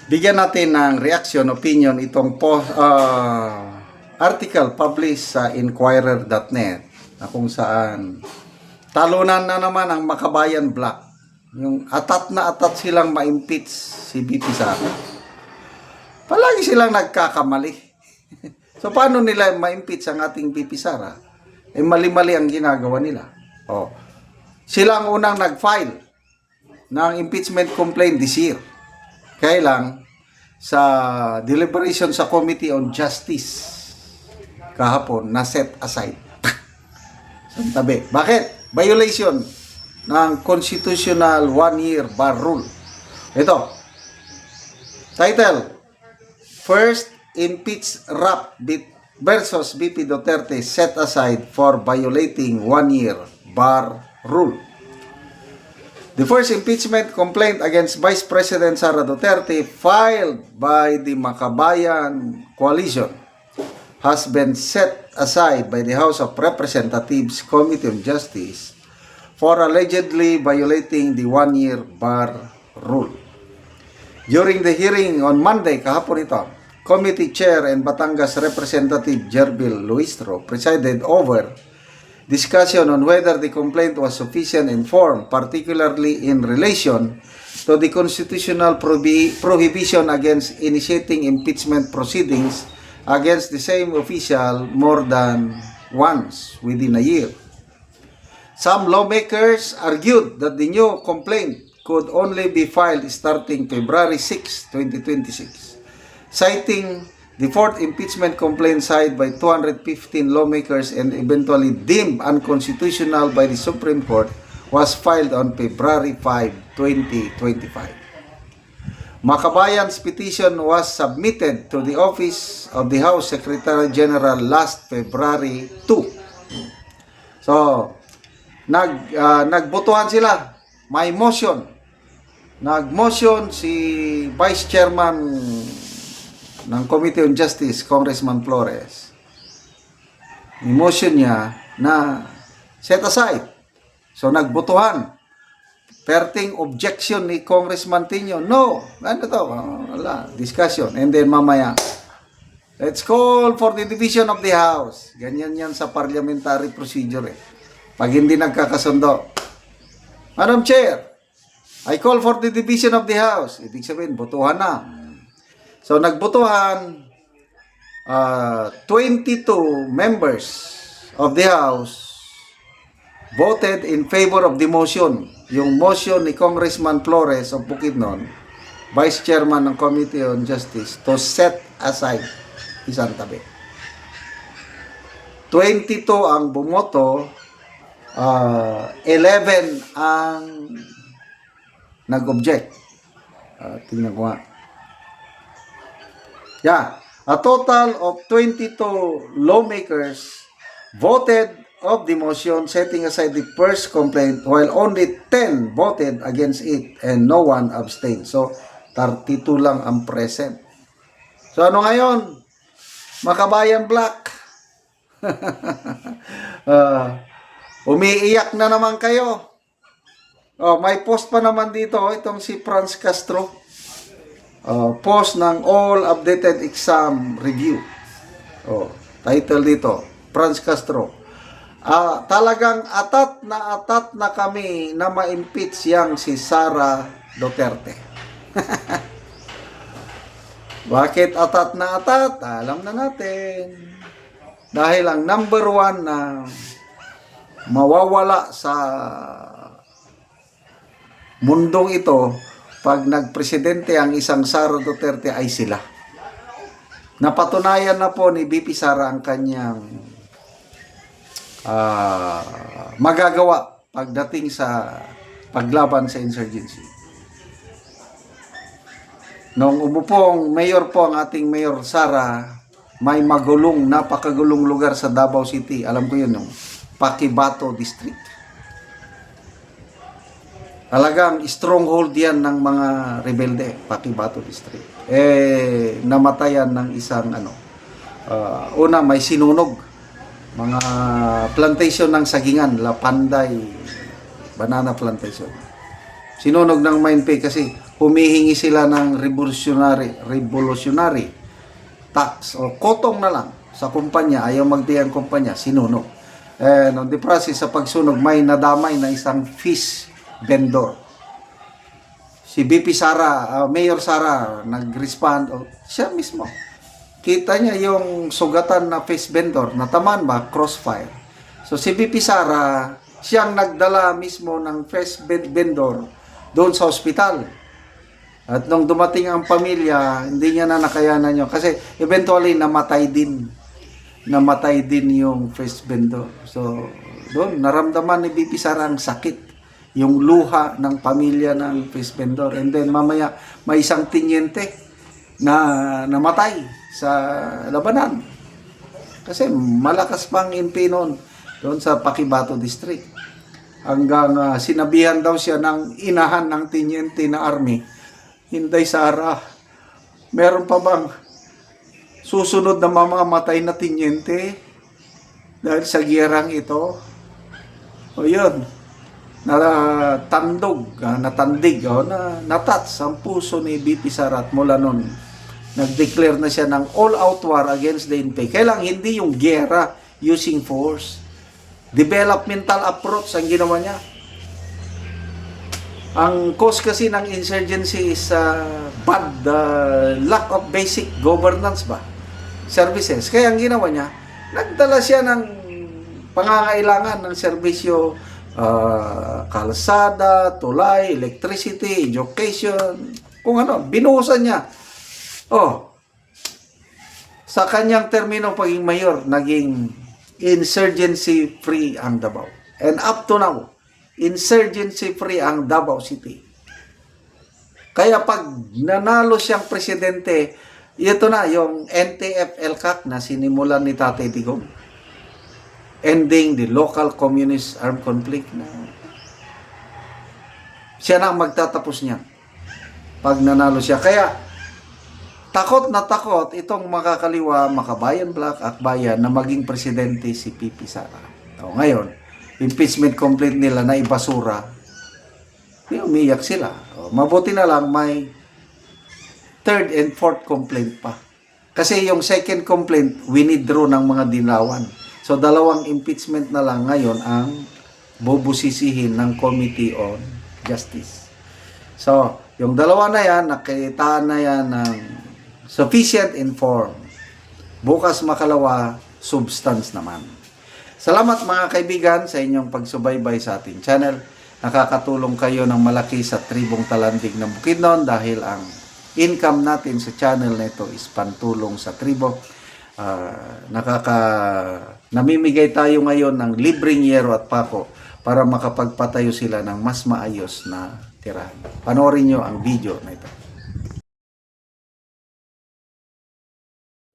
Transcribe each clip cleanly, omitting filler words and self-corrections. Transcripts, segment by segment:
Bigyan natin ng reaction, opinion itong article published sa Inquirer.net na kung saan talunan na naman ang Makabayan Black. Yung atat na atat silang ma-impeach si BP Sara. Palagi silang nagkakamali. So paano nila ma-impeach ang ating BP Sara? Eh mali-mali ang ginagawa nila. Sila ang unang nag-file ng impeachment complaint this year. Kaya lang, sa deliberation sa Committee on Justice kahapon, na set aside. Santabi. Bakit? Violation ng constitutional 1-year bar rule. Ito. Title, First Impeach Rap versus BP Duterte set aside for violating 1-year bar rule. The first impeachment complaint against Vice President Sara Duterte filed by the Makabayan Coalition has been set aside by the House of Representatives Committee on Justice for allegedly violating the 1-year bar rule. During the hearing on Monday, kahapon ito, Committee Chair and Batangas Representative Jerbil Luistro presided over discussion on whether the complaint was sufficient in form, particularly in relation to the constitutional prohibition against initiating impeachment proceedings against the same official more than once within a year. Some lawmakers argued that the new complaint could only be filed starting February 6, 2026, citing the fourth impeachment complaint signed by 215 lawmakers and eventually deemed unconstitutional by the Supreme Court was filed on February 5, 2025. Makabayan's petition was submitted to the Office of the House Secretary General last February 2. So, nagbotohan sila. May motion. Nag-motion si Vice Chairman ng Committee on Justice, Congressman Flores. Motion niya na set aside. So, nagbotohan. Perting objection ni Congressman Tino. No. Ano to? Wala. Discussion. And then mamaya, let's call for the division of the House. Ganyan yan sa parliamentary procedure eh. Pag hindi nagkakasundo. Madam Chair, I call for the division of the House. Ibig sabihin, botohan na. So, nagbotohan, 22 members of the House voted in favor of the motion. Yung motion ni Congressman Flores of Bukidnon, Vice Chairman ng Committee on Justice, to set aside isang tabi. 22 ang bumoto, 11 ang nag-object. Tingnan ko nga. Yeah, a total of 22 lawmakers voted of the motion setting aside the first complaint while only 10 voted against it and no one abstained. So, 32 lang ang present. So, ano ngayon? Makabayan Black. Umiiyak na naman kayo. May post pa naman dito, itong si Franz Castro. Post ng All Updated Exam Review. Title dito, Franz Castro. Talagang atat na kami na ma-impeach yang si Sara Duterte. Bakit atat na atat? Alam na natin. Dahil ang number 1 na mawawala sa mundong ito pag nagpresidente ang isang Sara Duterte ay sila. Napatunayan na po ni BP Sara ang kanyang magagawa pagdating sa paglaban sa insurgency. Nung umupong mayor po ang ating Mayor Sara, may napakagulong lugar sa Davao City. Alam ko yun, yung Paquibato District. Talagang stronghold yan ng mga rebelde, Paquibato District. Namatayan ng isang una may sinunog, mga plantation ng sagingan, La Panday banana plantation. Sinunog ng Mine Pay kasi humihingi sila ng revolutionary tax o kotong na lang sa kumpanya, ayaw magbigay ang kumpanya, sinunog. And on the process sa pagsunog, may nadamay na isang fish vendor. Si BP Sara, Mayor Sara, nag-respond, siya mismo. Kita niya yung sugatan na fish vendor, natamaan ba? Crossfire. So si BP Sara, siyang nagdala mismo ng fish vendor doon sa ospital. At nung dumating ang pamilya, hindi niya na nakayanan yun. Kasi eventually, namatay din. Namatay din yung fish vendor. So, doon, naramdaman ni BP Sara ang sakit. Yung luha ng pamilya ng fish vendor. And then, mamaya, may isang tinyente na namatay sa labanan. Kasi malakas pang MP noon doon sa Paquibato District. Hanggang sinabihan daw siya ng inahan ng tinyente na army, Inday Sara, meron pa bang susunod na mamamatay na tinyente dahil sa giyerang ito? O yun, natandig, natats ang puso ni BP Sara at mula nun, nag-declare na siya ng all-out war against the NPA. Kailang hindi yung giyera using force. Developmental approach ang ginawa niya. Ang cause kasi ng insurgency is bad lack of basic governance ba? Services. Kaya ang ginawa niya, nagdala siya ng pangangailangan ng serbisyo, kalsada, tulay, electricity, education, kung ano, binuhusan niya. Sa kanyang termino paging mayor, naging insurgency-free ang Davao. And up to now, insurgency-free ang Davao City. Kaya pag nanalo siyang presidente, ito na yung NTF-ELCAC na sinimulan ni Tatay Digong. Ending the local communist armed conflict na siya na ang magtatapos niya pag nanalo siya. Kaya takot na takot itong makakaliwa, Makabayan Black, Akbayan na maging presidente si PP Sara. Ngayon, impeachment complaint nila na ibasura, umiyak sila. Mabuti na lang may third and fourth complaint pa. Kasi yung second complaint, winidraw ng mga dinawan. So, dalawang impeachment na lang ngayon ang bubusisihin ng Committee on Justice. So, yung dalawa na yan, nakitaan na yan ng sufficient informed. Bukas makalawa, substance naman. Salamat mga kaibigan sa inyong pagsubaybay sa ating channel. Nakakatulong kayo ng malaki sa tribong Talandig ng Bukidnon dahil ang income natin sa channel na ito is pantulong sa tribo. Namimigay tayo ngayon ng libreng yero at pako para makapagpatayo sila ng mas maayos na tirahan. Panoorin nyo ang video na ito.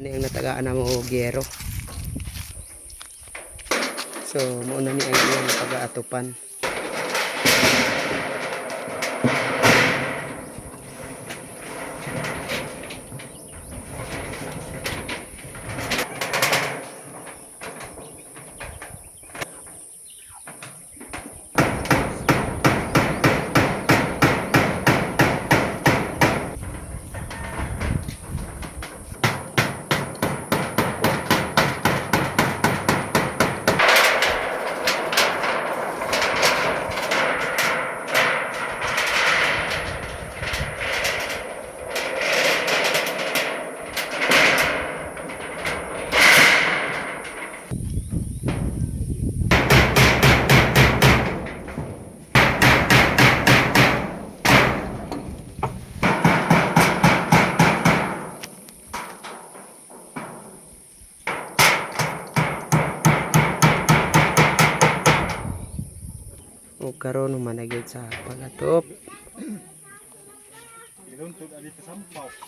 Ano yung natagaan na mo giyero? So, mauna niya ang iyong pag-aatupan. O karon managid sa pagatop.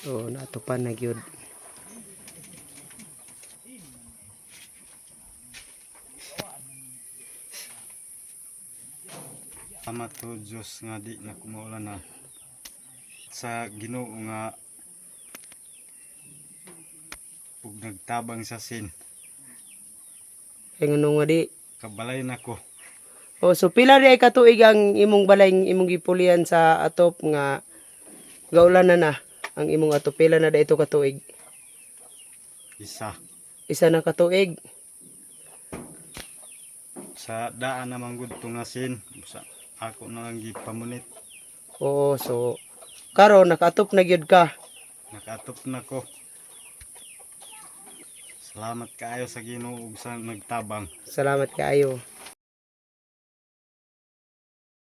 O natupan na gyud. Salamat to Diyos nga di na kumaulan na sa Ginoo nga ug nagtabang sa sin. Kay ngono nga di. Kabalay nako. O so pila di ay katuig ang imong balay imong gipulian sa atop nga Gaulan na ang imong ato pila na dayto ka tuig. Isa. Isa na ka tuig. Sa daan naman gud tungasin. Sa ako na lang gipamunit. Oo, so karon nakaatop na gyud ka. Nakatop na ko. Salamat kaayo sa Ginoo ug sa nagtabang. Salamat kaayo.